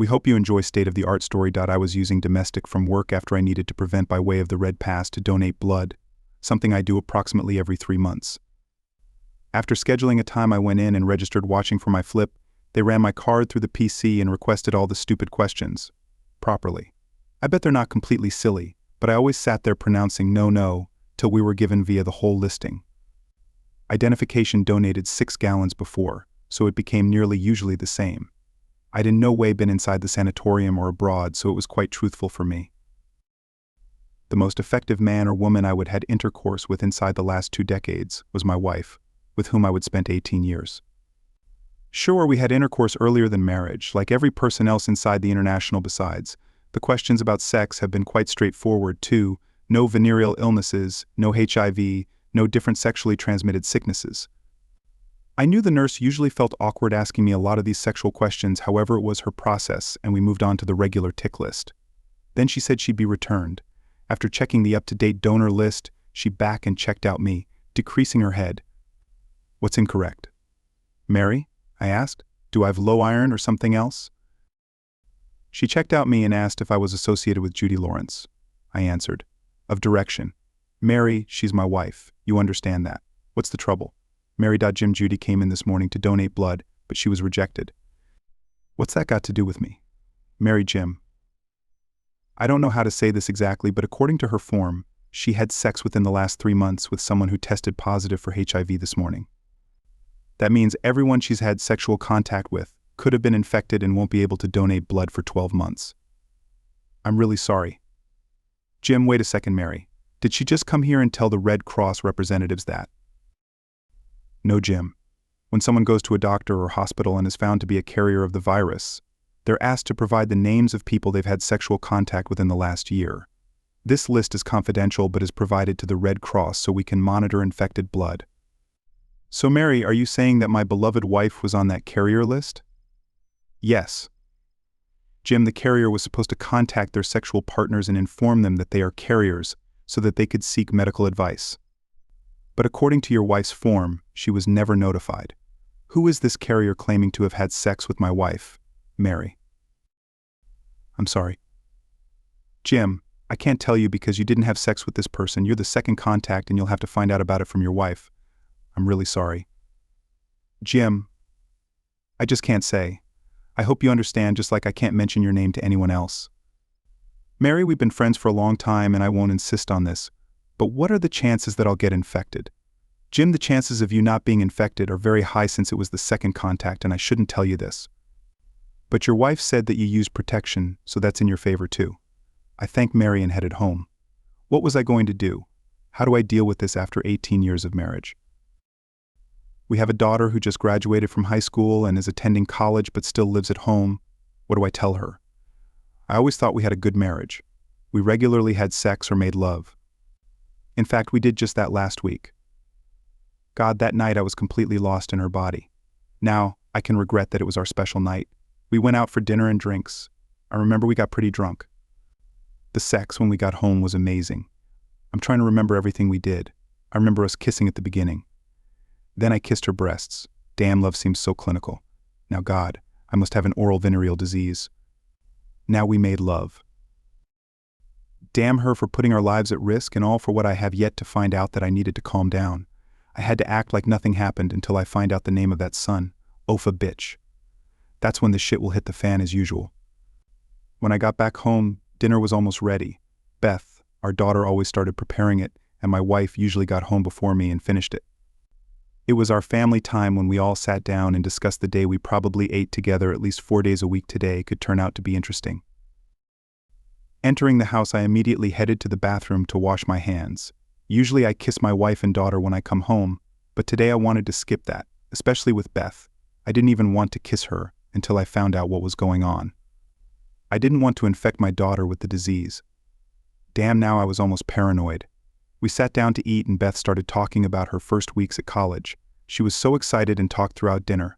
We hope you enjoy state-of-the-art story. I was using domestic from work after I needed to prevent by way of the Red Pass to donate blood, something I do approximately every 3 months. After scheduling a time, I went in and registered watching for my flip. They ran my card through the PC and requested all the stupid questions properly. I bet they're not completely silly, but I always sat there pronouncing no till we were given via the whole listing. Identification donated 6 gallons before, so it became nearly usually the same. I'd in no way been inside the sanatorium or abroad, so it was quite truthful for me. The most effective man or woman I would had intercourse with inside the last 2 decades was my wife, with whom I would spent 18 years. Sure, we had intercourse earlier than marriage, like every person else inside the international. Besides, the questions about sex have been quite straightforward too. No venereal illnesses, no HIV, no different sexually transmitted sicknesses. I knew the nurse usually felt awkward asking me a lot of these sexual questions, however it was her process, and we moved on to the regular tick list. Then she said she'd be returned. After checking the up-to-date donor list, she back and checked out me, decreasing her head. What's incorrect? Mary? I asked. Do I have low iron or something else? She checked out me and asked if I was associated with Judy Lawrence. I answered. Of direction. Mary, she's my wife. You understand that. What's the trouble? Mary. Jim Judy came in this morning to donate blood, but she was rejected. What's that got to do with me? Mary. Jim. I don't know how to say this exactly, but according to her form, she had sex within the last 3 months with someone who tested positive for HIV this morning. That means everyone she's had sexual contact with could have been infected and won't be able to donate blood for 12 months. I'm really sorry. Jim, wait a second, Mary. Did she just come here and tell the Red Cross representatives that? No, Jim. When someone goes to a doctor or hospital and is found to be a carrier of the virus, they're asked to provide the names of people they've had sexual contact with in the last year. This list is confidential but is provided to the Red Cross so we can monitor infected blood. So, Mary, are you saying that my beloved wife was on that carrier list? Yes. Jim, the carrier was supposed to contact their sexual partners and inform them that they are carriers so that they could seek medical advice. But according to your wife's form, she was never notified. Who is this carrier claiming to have had sex with my wife, Mary? I'm sorry. Jim, I can't tell you because you didn't have sex with this person. You're the second contact and you'll have to find out about it from your wife. I'm really sorry. Jim, I just can't say. I hope you understand, just like I can't mention your name to anyone else. Mary, we've been friends for a long time and I won't insist on this, but what are the chances that I'll get infected? Jim, the chances of you not being infected are very high since it was the second contact and I shouldn't tell you this. But your wife said that you used protection, so that's in your favor too. I thanked Mary and headed home. What was I going to do? How do I deal with this after 18 years of marriage? We have a daughter who just graduated from high school and is attending college but still lives at home. What do I tell her? I always thought we had a good marriage. We regularly had sex or made love. In fact, we did just that last week. God, that night I was completely lost in her body. Now, I can regret that it was our special night. We went out for dinner and drinks. I remember we got pretty drunk. The sex when we got home was amazing. I'm trying to remember everything we did. I remember us kissing at the beginning. Then I kissed her breasts. Damn, love seems so clinical. Now God, I must have an oral venereal disease. Now we made love. Damn her for putting our lives at risk and all for what I have yet to find out that I needed to calm down. I had to act like nothing happened until I find out the name of that son. Ofa bitch. That's when the shit will hit the fan as usual. When I got back home, dinner was almost ready. Beth, our daughter, always started preparing it, and my wife usually got home before me and finished it. It was our family time when we all sat down and discussed the day we probably ate together at least 4 days a week today could turn out to be interesting. Entering the house, I immediately headed to the bathroom to wash my hands. Usually I kiss my wife and daughter when I come home, but today I wanted to skip that, especially with Beth. I didn't even want to kiss her until I found out what was going on. I didn't want to infect my daughter with the disease. Damn, now I was almost paranoid. We sat down to eat and Beth started talking about her first weeks at college. She was so excited and talked throughout dinner.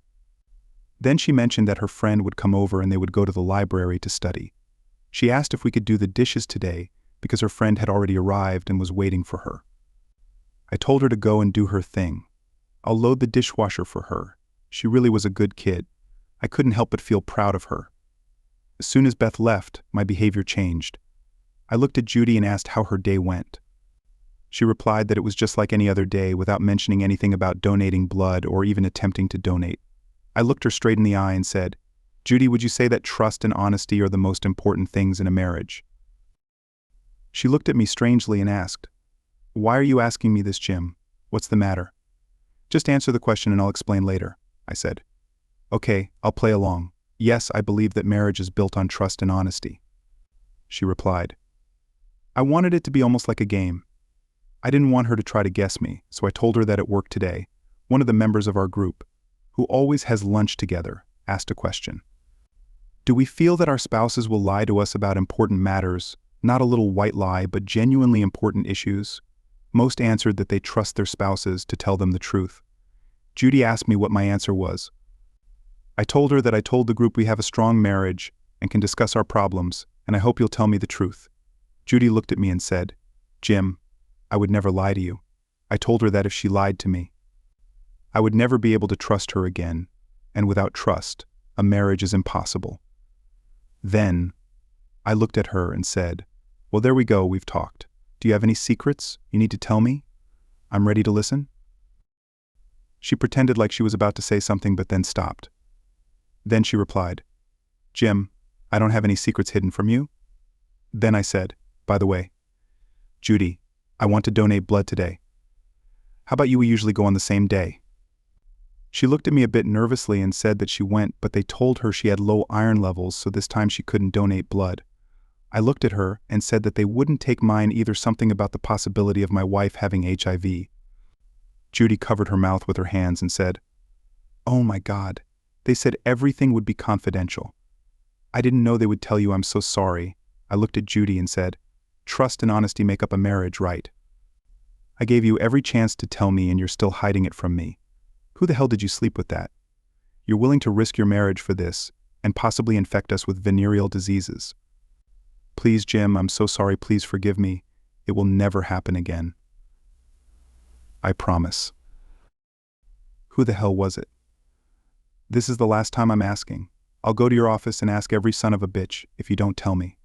Then she mentioned that her friend would come over and they would go to the library to study. She asked if we could do the dishes today because her friend had already arrived and was waiting for her. I told her to go and do her thing. I'll load the dishwasher for her. She really was a good kid. I couldn't help but feel proud of her. As soon as Beth left, my behavior changed. I looked at Judy and asked how her day went. She replied that it was just like any other day without mentioning anything about donating blood or even attempting to donate. I looked her straight in the eye and said, "Judy, would you say that trust and honesty are the most important things in a marriage?" She looked at me strangely and asked, "Why are you asking me this, Jim? What's the matter?" "Just answer the question and I'll explain later," I said. "Okay, I'll play along. Yes, I believe that marriage is built on trust and honesty," she replied. I wanted it to be almost like a game. I didn't want her to try to guess me, so I told her that at work today, one of the members of our group, who always has lunch together, asked a question. Do we feel that our spouses will lie to us about important matters, not a little white lie, but genuinely important issues? Most answered that they trust their spouses to tell them the truth. Judy asked me what my answer was. I told her that I told the group we have a strong marriage and can discuss our problems, and I hope you'll tell me the truth. Judy looked at me and said, "Jim, I would never lie to you." I told her that if she lied to me, I would never be able to trust her again, and without trust, a marriage is impossible. Then, I looked at her and said, "Well, there we go, we've talked. Do you have any secrets you need to tell me? I'm ready to listen." She pretended like she was about to say something but then stopped. Then she replied, "Jim, I don't have any secrets hidden from you." Then I said, "By the way, Judy, I want to donate blood today. How about we usually go on the same day?" She looked at me a bit nervously and said that she went, but they told her she had low iron levels, so this time she couldn't donate blood. I looked at her and said that they wouldn't take mine either, something about the possibility of my wife having HIV. Judy covered her mouth with her hands and said, "Oh my God, they said everything would be confidential. I didn't know they would tell you. I'm so sorry." I looked at Judy and said, "Trust and honesty make up a marriage, right? I gave you every chance to tell me and you're still hiding it from me. Who the hell did you sleep with that? You're willing to risk your marriage for this and possibly infect us with venereal diseases. Please, Jim, I'm so sorry. Please forgive me. It will never happen again. I promise." Who the hell was it? This is the last time I'm asking. I'll go to your office and ask every son of a bitch if you don't tell me.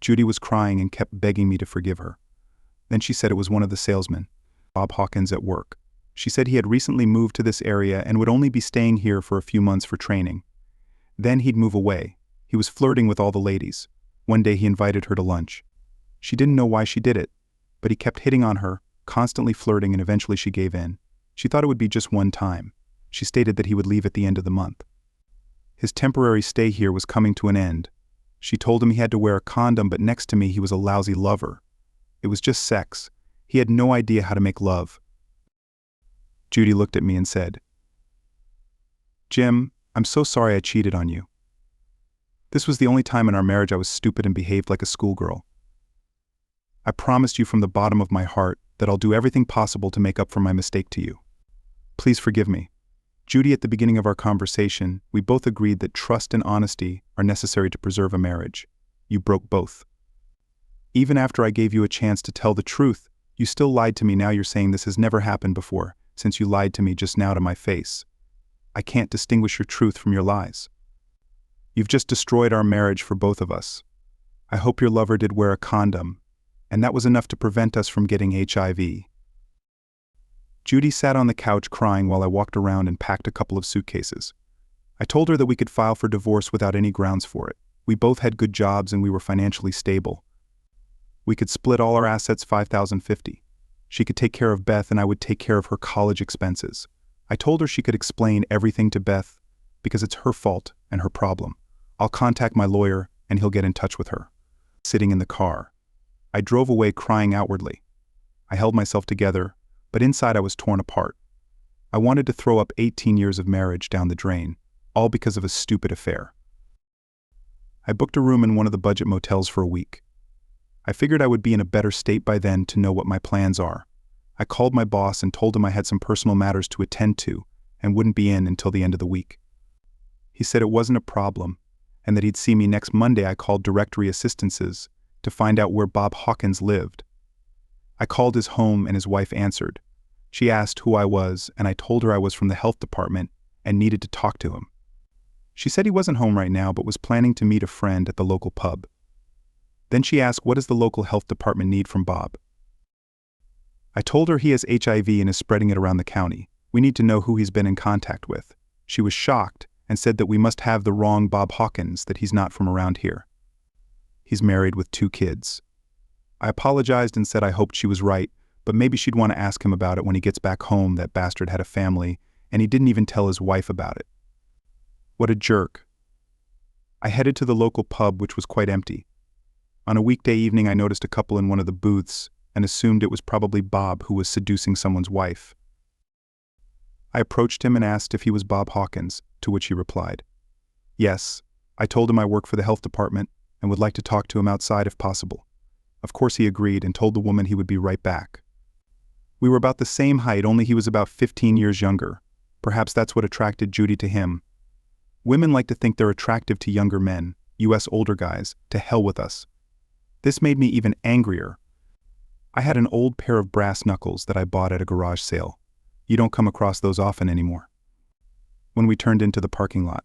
Judy was crying and kept begging me to forgive her. Then she said it was one of the salesmen, Bob Hawkins, at work. She said he had recently moved to this area and would only be staying here for a few months for training. Then he'd move away. He was flirting with all the ladies. One day he invited her to lunch. She didn't know why she did it, but he kept hitting on her, constantly flirting, and eventually she gave in. She thought it would be just one time. She stated that he would leave at the end of the month. His temporary stay here was coming to an end. She told him he had to wear a condom, but next to me he was a lousy lover. It was just sex. He had no idea how to make love. Judy looked at me and said, "Jim, I'm so sorry I cheated on you. This was the only time in our marriage I was stupid and behaved like a schoolgirl. I promised you from the bottom of my heart that I'll do everything possible to make up for my mistake to you. Please forgive me." Judy, at the beginning of our conversation, we both agreed that trust and honesty are necessary to preserve a marriage. You broke both. Even after I gave you a chance to tell the truth, you still lied to me. Now you're saying this has never happened before, since you lied to me just now to my face. I can't distinguish your truth from your lies. You've just destroyed our marriage for both of us. I hope your lover did wear a condom, and that was enough to prevent us from getting HIV. Judy sat on the couch crying while I walked around and packed a couple of suitcases. I told her that we could file for divorce without any grounds for it. We both had good jobs and we were financially stable. We could split all our assets 50-50. She could take care of Beth and I would take care of her college expenses. I told her she could explain everything to Beth because it's her fault and her problem. I'll contact my lawyer and he'll get in touch with her. Sitting in the car, I drove away crying outwardly. I held myself together, but inside I was torn apart. I wanted to throw up 18 years of marriage down the drain, all because of a stupid affair. I booked a room in one of the budget motels for a week. I figured I would be in a better state by then to know what my plans are. I called my boss and told him I had some personal matters to attend to and wouldn't be in until the end of the week. He said it wasn't a problem and that he'd see me next Monday. I called Directory Assistances to find out where Bob Hawkins lived. I called his home and his wife answered. She asked who I was and I told her I was from the health department and needed to talk to him. She said he wasn't home right now but was planning to meet a friend at the local pub. Then she asked, what does the local health department need from Bob? I told her he has HIV and is spreading it around the county. We need to know who he's been in contact with. She was shocked and said that we must have the wrong Bob Hawkins, that he's not from around here. He's married with 2 kids. I apologized and said I hoped she was right, but maybe she'd want to ask him about it when he gets back home. That bastard had a family, and he didn't even tell his wife about it. What a jerk. I headed to the local pub, which was quite empty. On a weekday evening, I noticed a couple in one of the booths and assumed it was probably Bob who was seducing someone's wife. I approached him and asked if he was Bob Hawkins, to which he replied, yes. I told him I work for the health department and would like to talk to him outside if possible. Of course he agreed and told the woman he would be right back. We were about the same height, only he was about 15 years younger. Perhaps that's what attracted Judy to him. Women like to think they're attractive to younger men, US older guys. To hell with us. This made me even angrier. I had an old pair of brass knuckles that I bought at a garage sale. You don't come across those often anymore. When we turned into the parking lot,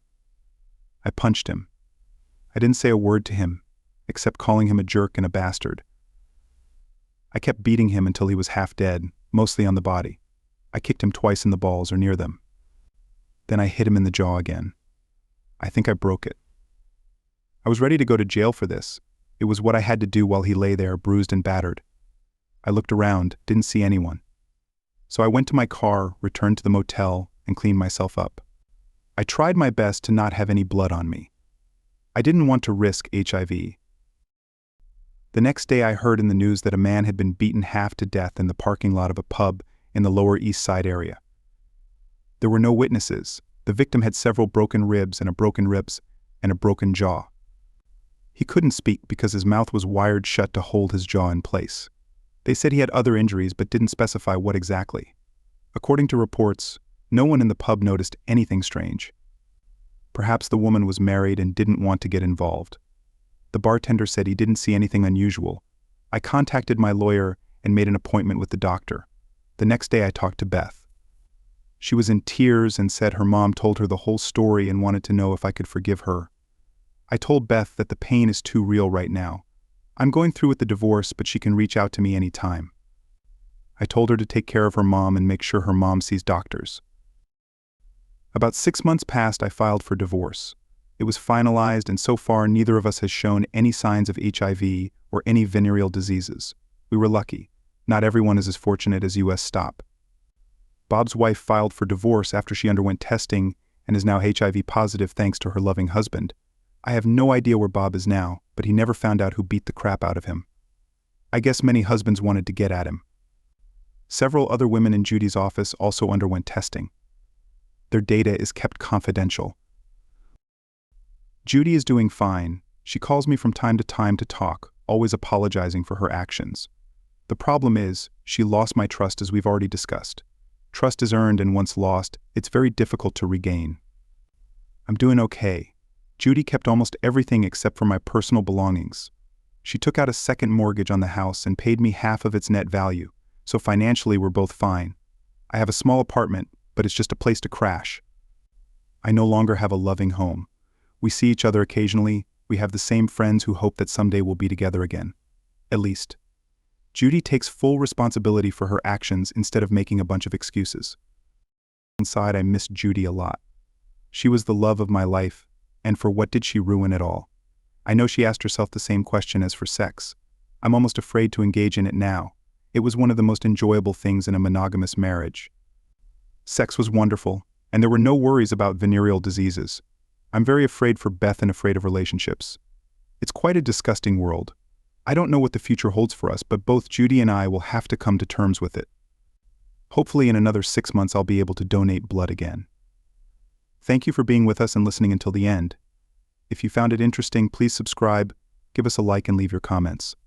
I punched him. I didn't say a word to him, except calling him a jerk and a bastard. I kept beating him until he was half dead, mostly on the body. I kicked him twice in the balls or near them. Then I hit him in the jaw again. I think I broke it. I was ready to go to jail for this. It was what I had to do while he lay there, bruised and battered. I looked around, didn't see anyone. So I went to my car, returned to the motel, and cleaned myself up. I tried my best to not have any blood on me. I didn't want to risk HIV. The next day I heard in the news that a man had been beaten half to death in the parking lot of a pub in the Lower East Side area. There were no witnesses. The victim had several broken ribs and a broken jaw. He couldn't speak because his mouth was wired shut to hold his jaw in place. They said he had other injuries but didn't specify what exactly. According to reports, no one in the pub noticed anything strange. Perhaps the woman was married and didn't want to get involved. The bartender said he didn't see anything unusual. I contacted my lawyer and made an appointment with the doctor. The next day I talked to Beth. She was in tears and said her mom told her the whole story and wanted to know if I could forgive her. I told Beth that the pain is too real right now. I'm going through with the divorce, but she can reach out to me anytime. I told her to take care of her mom and make sure her mom sees doctors. About 6 months passed. I filed for divorce. It was finalized, and so far neither of us has shown any signs of HIV or any venereal diseases. We were lucky. Not everyone is as fortunate as US Stop. Bob's wife filed for divorce after she underwent testing and is now HIV positive thanks to her loving husband. I have no idea where Bob is now, but he never found out who beat the crap out of him. I guess many husbands wanted to get at him. Several other women in Judy's office also underwent testing. Their data is kept confidential. Judy is doing fine. She calls me from time to talk, always apologizing for her actions. The problem is, she lost my trust, as we've already discussed. Trust is earned, and once lost, it's very difficult to regain. I'm doing okay. Judy kept almost everything except for my personal belongings. She took out a second mortgage on the house and paid me half of its net value, so financially we're both fine. I have a small apartment, but it's just a place to crash. I no longer have a loving home. We see each other occasionally. We have the same friends who hope that someday we'll be together again. At least. Judy takes full responsibility for her actions instead of making a bunch of excuses. Inside, I miss Judy a lot. She was the love of my life, and for what did she ruin it all? I know she asked herself the same question as for sex. I'm almost afraid to engage in it now. It was one of the most enjoyable things in a monogamous marriage. Sex was wonderful, and there were no worries about venereal diseases. I'm very afraid for Beth and afraid of relationships. It's quite a disgusting world. I don't know what the future holds for us, but both Judy and I will have to come to terms with it. Hopefully in another 6 months I'll be able to donate blood again. Thank you for being with us and listening until the end. If you found it interesting, please subscribe, give us a like, and leave your comments.